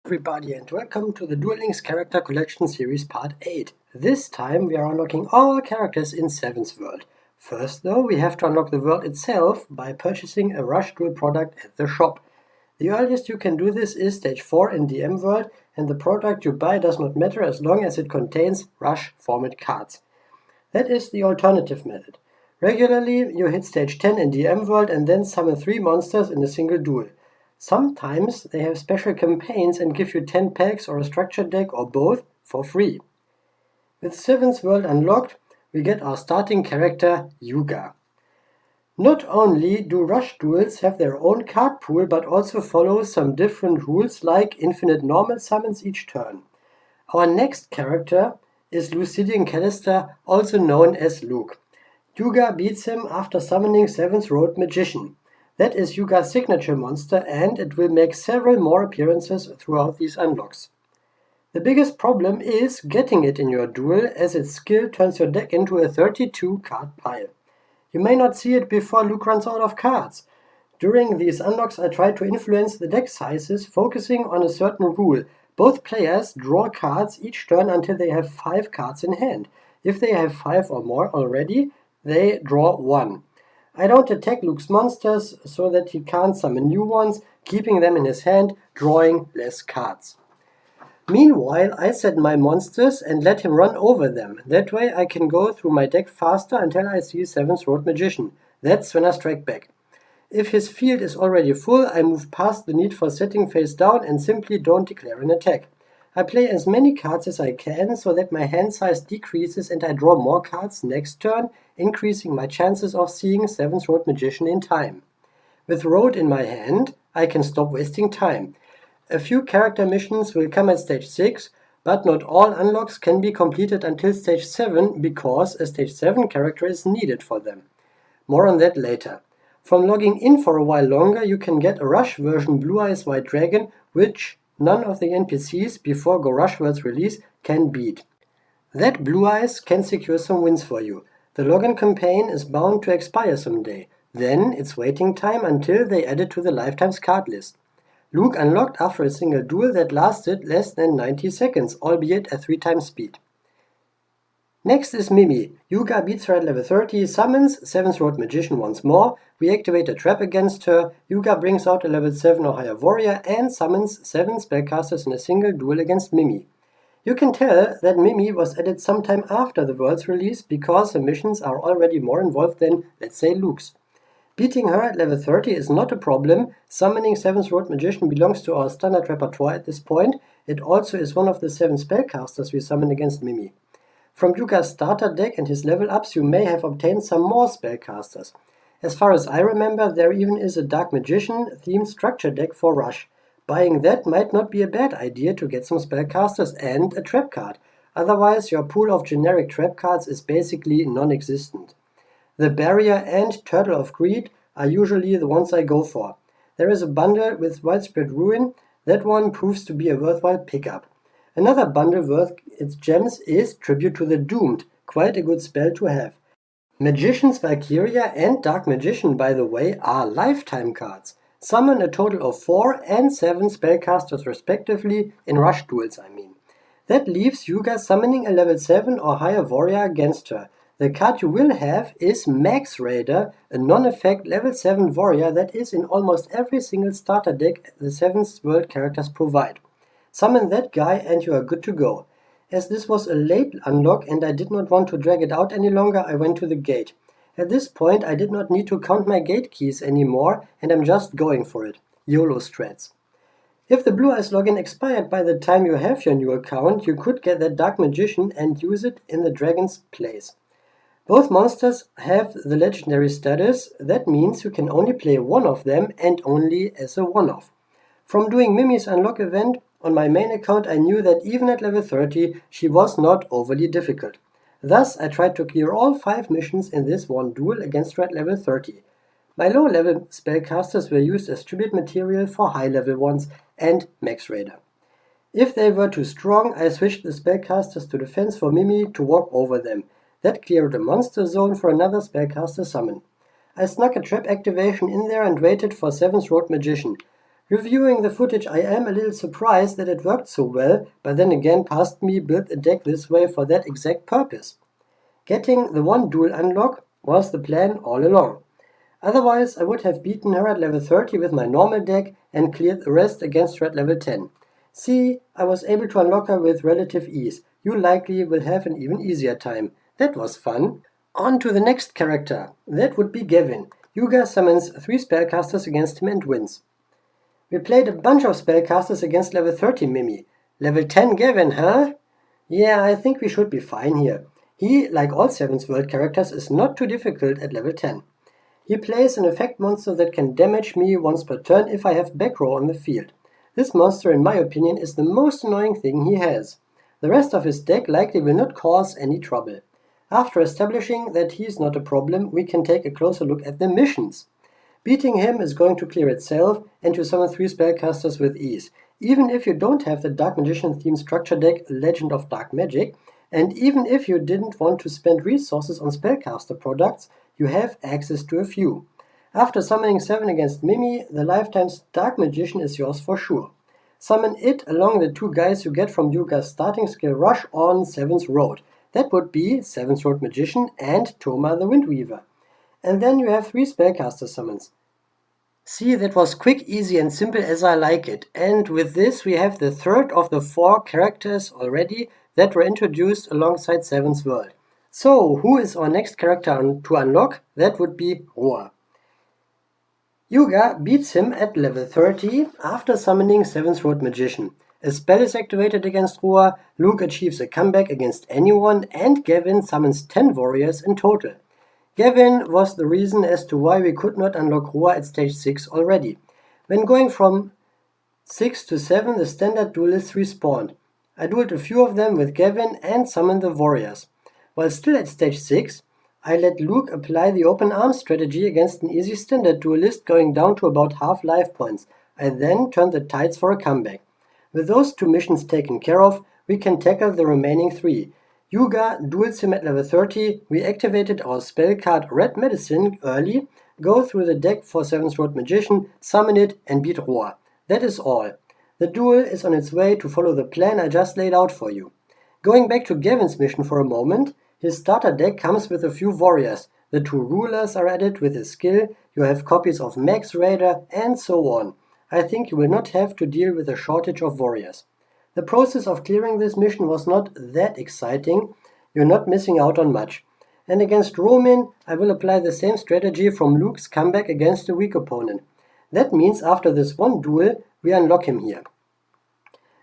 Everybody, and welcome to the Duel Links Character Collection Series Part 8. This time we are unlocking all characters in 7th World. First though, we have to unlock the world itself by purchasing a Rush Duel product at the shop. The earliest you can do this is Stage 4 in DM World, and the product you buy does not matter as long as it contains Rush format cards. That is the alternative method. Regularly you hit Stage 10 in DM World and then summon 3 monsters in a single duel. Sometimes they have special campaigns and give you 10 packs or a structure deck or both for free. With 7th World unlocked, we get our starting character Yuga. Not only do Rush Duels have their own card pool, but also follow some different rules like infinite normal summons each turn. Our next character is Lucidian Callister, also known as Luke. Yuga beats him after summoning 7th Road Magician. That is Yuga's signature monster, and it will make several more appearances throughout these unlocks. The biggest problem is getting it in your duel, as its skill turns your deck into a 32 card pile. You may not see it before Luke runs out of cards. During these unlocks I try to influence the deck sizes, focusing on a certain rule. Both players draw cards each turn until they have 5 cards in hand. If they have 5 or more already, they draw 1. I don't attack Luke's monsters so that he can't summon new ones, keeping them in his hand, drawing less cards. Meanwhile, I set my monsters and let him run over them. That way I can go through my deck faster until I see 7th Road Magician. That's when I strike back. If his field is already full, I move past the need for setting face down and simply don't declare an attack. I play as many cards as I can so that my hand size decreases and I draw more cards next turn, increasing my chances of seeing 7th Road Magician in time. With Road in my hand, I can stop wasting time. A few character missions will come at Stage 6, but not all unlocks can be completed until Stage 7 because a Stage 7 character is needed for them. More on that later. From logging in for a while longer, you can get a Rush version Blue Eyes White Dragon, which none of the NPCs before Go Rush World's release can beat. That Blue Eyes can secure some wins for you. The login campaign is bound to expire someday. Then it's waiting time until they add it to the Lifetimes card list. Luke unlocked after a single duel that lasted less than 90 seconds, albeit at 3 times speed. Next is Mimi. Yuga beats her at level 30, summons 7th Road Magician once more, we activate a trap against her, Yuga brings out a level 7 or higher warrior and summons 7 spellcasters in a single duel against Mimi. You can tell that Mimi was added sometime after the world's release because her missions are already more involved than, let's say, Luke's. Beating her at level 30 is not a problem. Summoning 7th Road Magician belongs to our standard repertoire at this point. It also is one of the 7 spellcasters we summon against Mimi. From Yuga's starter deck and his level ups you may have obtained some more spellcasters. As far as I remember, there even is a Dark Magician themed structure deck for Rush. Buying that might not be a bad idea to get some spellcasters and a trap card. Otherwise your pool of generic trap cards is basically non-existent. The Barrier and Turtle of Greed are usually the ones I go for. There is a bundle with Widespread Ruin. That one proves to be a worthwhile pickup. Another bundle worth its gems is Tribute to the Doomed, quite a good spell to have. Magician's Valkyria and Dark Magician, by the way, are lifetime cards. Summon a total of 4 and 7 spellcasters respectively, in Rush Duels I mean. That leaves Yuga summoning a level 7 or higher warrior against her. The card you will have is Max Raider, a non-effect level 7 warrior that is in almost every single starter deck the 7th World characters provide. Summon that guy and you are good to go. As this was a late unlock and I did not want to drag it out any longer, I went to the gate. At this point I did not need to count my gate keys anymore and I'm just going for it. YOLO strats. If the Blue Eyes login expired by the time you have your new account, you could get that Dark Magician and use it in the dragon's place. Both monsters have the legendary status. That means you can only play one of them and only as a one-off. From doing Mimi's unlock event on my main account I knew that even at level 30 she was not overly difficult. Thus I tried to clear all 5 missions in this one duel against her at level 30. My low level spellcasters were used as tribute material for high level ones and Max Raider. If they were too strong, I switched the spellcasters to defense for Mimi to walk over them. That cleared a monster zone for another spellcaster summon. I snuck a trap activation in there and waited for 7th Road Magician. Reviewing the footage, I am a little surprised that it worked so well, but then again past me built a deck this way for that exact purpose. Getting the one duel unlock was the plan all along. Otherwise I would have beaten her at level 30 with my normal deck and cleared the rest against her at level 10. See, I was able to unlock her with relative ease. You likely will have an even easier time. That was fun. On to the next character. That would be Gavin. Yuga summons 3 spellcasters against him and wins. We played a bunch of spellcasters against level 30 Mimi. Level 10 Gavin, huh? Yeah, I think we should be fine here. He, like all 7th World characters, is not too difficult at level 10. He plays an effect monster that can damage me once per turn if I have back row on the field. This monster, in my opinion, is the most annoying thing he has. The rest of his deck likely will not cause any trouble. After establishing that he is not a problem, we can take a closer look at the missions. Beating him is going to clear itself and to summon 3 spellcasters with ease, even if you don't have the Dark Magician themed structure deck Legend of Dark Magic, and even if you didn't want to spend resources on spellcaster products, you have access to a few. After summoning 7 against Mimi, the Lifetime's Dark Magician is yours for sure. Summon it along the 2 guys you get from Yuga's starting skill Rush on 7th Road. That would be 7th Road Magician and Toma the Windweaver. And then you have 3 spellcaster summons. See, that was quick, easy and simple as I like it. And with this we have the third of the 4 characters already that were introduced alongside 7th World. So, who is our next character to unlock? That would be Roa. Yuga beats him at level 30 after summoning 7th Road Magician. A spell is activated against Roa, Luke achieves a comeback against anyone, and Gavin summons 10 warriors in total. Gavin was the reason as to why we could not unlock Roa at stage 6 already. When going from 6 to 7, the standard duelists respawned. I dueled a few of them with Gavin and summoned the warriors. While still at stage 6, I let Luke apply the open arms strategy against an easy standard duelist going down to about half life points. I then turned the tides for a comeback. With those 2 missions taken care of, we can tackle the remaining 3. Yuga duels him at level 30, we activated our spell card Red Medicine early, go through the deck for 7th Road Magician, summon it and beat Roa. That is all. The duel is on its way to follow the plan I just laid out for you. Going back to Gavin's mission for a moment, his starter deck comes with a few warriors. The 2 rulers are added with his skill, you have copies of Max Raider and so on. I think you will not have to deal with a shortage of warriors. The process of clearing this mission was not that exciting, you're not missing out on much. And against Romin, I will apply the same strategy from Luke's comeback against a weak opponent. That means after this one duel, we unlock him here.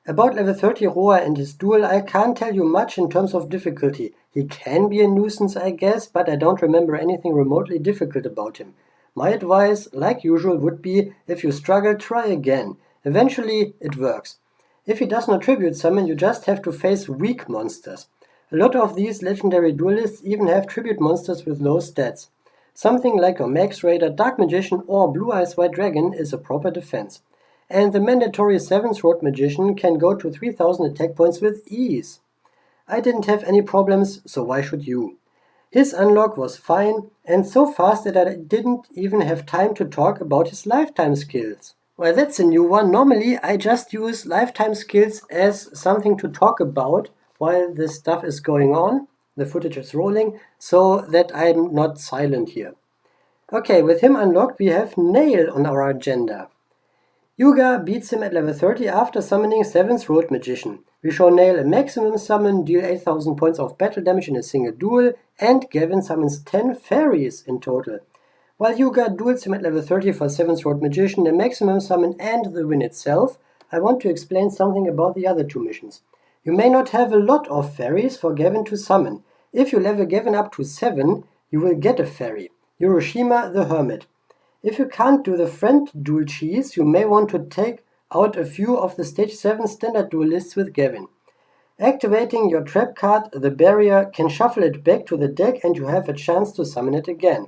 About level 30 Roa and his duel, I can't tell you much in terms of difficulty. He can be a nuisance, I guess, but I don't remember anything remotely difficult about him. My advice, like usual, would be, if you struggle, try again. Eventually, it works. If he does not tribute summon, you just have to face weak monsters. A lot of these legendary duelists even have tribute monsters with low stats. Something like a Max Raider, Dark Magician or Blue Eyes White Dragon is a proper defense. And the mandatory 7th Road Magician can go to 3000 attack points with ease. I didn't have any problems, so why should you? His unlock was fine, and so fast that I didn't even have time to talk about his lifetime skills. Well, that's a new one. Normally, I just use lifetime skills as something to talk about while this stuff is going on, the footage is rolling, so that I'm not silent here. Okay, with him unlocked, we have Nail on our agenda. Yuga beats him at level 30 after summoning 7th Road Magician. We show Nail a maximum summon, deal 8000 points of battle damage in a single duel, and Gavin summons 10 fairies in total. While Yuga duels him at level 30 for 7th Road Magician, the maximum summon and the win itself, I want to explain something about the other 2 missions. You may not have a lot of fairies for Gavin to summon. If you level Gavin up to 7, you will get a fairy, Hiroshima the Hermit. If you can't do the friend duel cheese, you may want to take out a few of the stage 7 standard duelists with Gavin. Activating your trap card, the barrier, can shuffle it back to the deck and you have a chance to summon it again.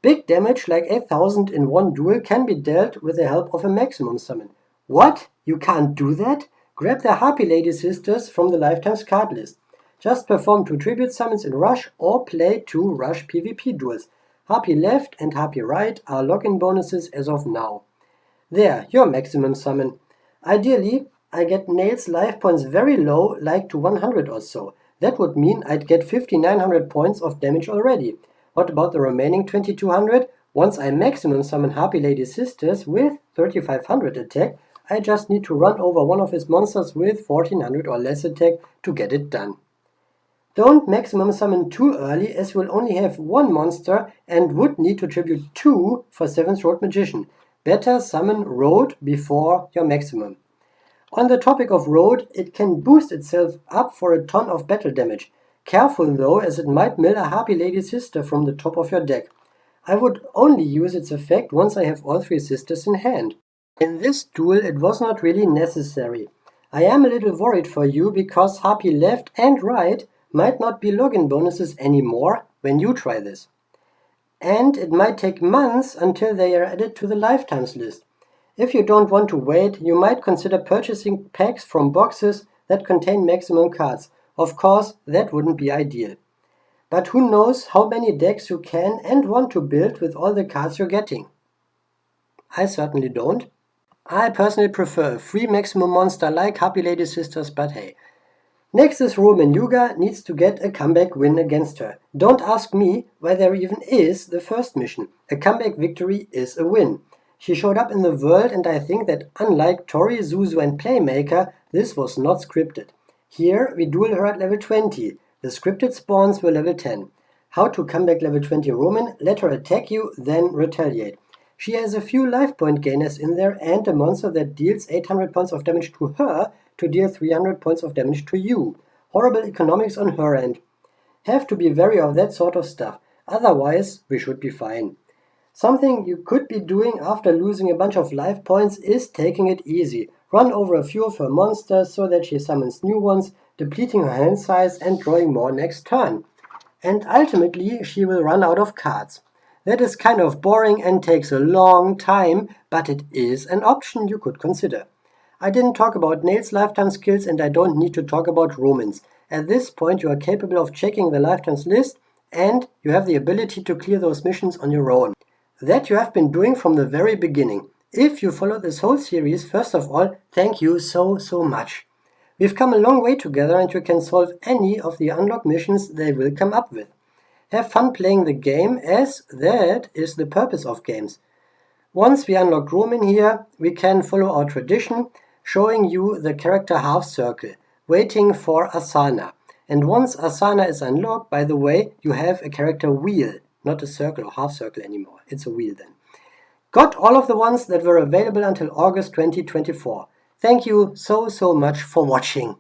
Big damage like 8000 in one duel can be dealt with the help of a maximum summon. What? You can't do that? Grab the Harpy Lady Sisters from the Lifetime's card list. Just perform 2 tribute summons in Rush or play 2 Rush PvP duels. Harpy left and Harpy right are lock-in bonuses as of now. There, your maximum summon. Ideally, I get Nail's life points very low, like to 100 or so. That would mean I'd get 5900 points of damage already. What about the remaining 2200? Once I maximum summon Harpy Lady Sisters with 3500 attack, I just need to run over one of his monsters with 1400 or less attack to get it done. Don't maximum summon too early, as you will only have one monster and would need to tribute 2 for 7th Road Magician. Better summon Road before your maximum. On the topic of Road, it can boost itself up for a ton of battle damage. Careful though, as it might mill a Harpy Lady Sister from the top of your deck. I would only use its effect once I have all 3 sisters in hand. In this duel it was not really necessary. I am a little worried for you because Harpy left and right might not be login bonuses anymore when you try this. And it might take months until they are added to the lifetimes list. If you don't want to wait, you might consider purchasing packs from boxes that contain maximum cards. Of course, that wouldn't be ideal. But who knows how many decks you can and want to build with all the cards you're getting. I certainly don't. I personally prefer a free maximum monster like Harpy Lady Sisters, but hey. Next is Romin. Yuga needs to get a comeback win against her. Don't ask me why there even is the first mission. A comeback victory is a win. She showed up in the world, and I think that unlike Tori, Zuzu and Playmaker, this was not scripted. Here we duel her at level 20. The scripted spawns were level 10. How to comeback level 20 Romin? Let her attack you, then retaliate. She has a few life point gainers in there and a monster that deals 800 points of damage to her to deal 300 points of damage to you. Horrible economics on her end. Have to be wary of that sort of stuff, otherwise we should be fine. Something you could be doing after losing a bunch of life points is taking it easy. Run over a few of her monsters so that she summons new ones, depleting her hand size and drawing more next turn. And ultimately she will run out of cards. That is kind of boring and takes a long time, but it is an option you could consider. I didn't talk about Nail's lifetime skills and I don't need to talk about Romin's. At this point you are capable of checking the lifetimes list and you have the ability to clear those missions on your own. That you have been doing from the very beginning. If you follow this whole series, first of all, thank you so much. We've come a long way together and you can solve any of the unlocked missions they will come up with. Have fun playing the game, as that is the purpose of games. Once we unlock Romin here, we can follow our tradition, showing you the character half circle, waiting for Asana. And once Asana is unlocked, by the way, you have a character wheel, not a circle or half circle anymore. It's a wheel then. Got all of the ones that were available until August 2024. Thank you so much for watching.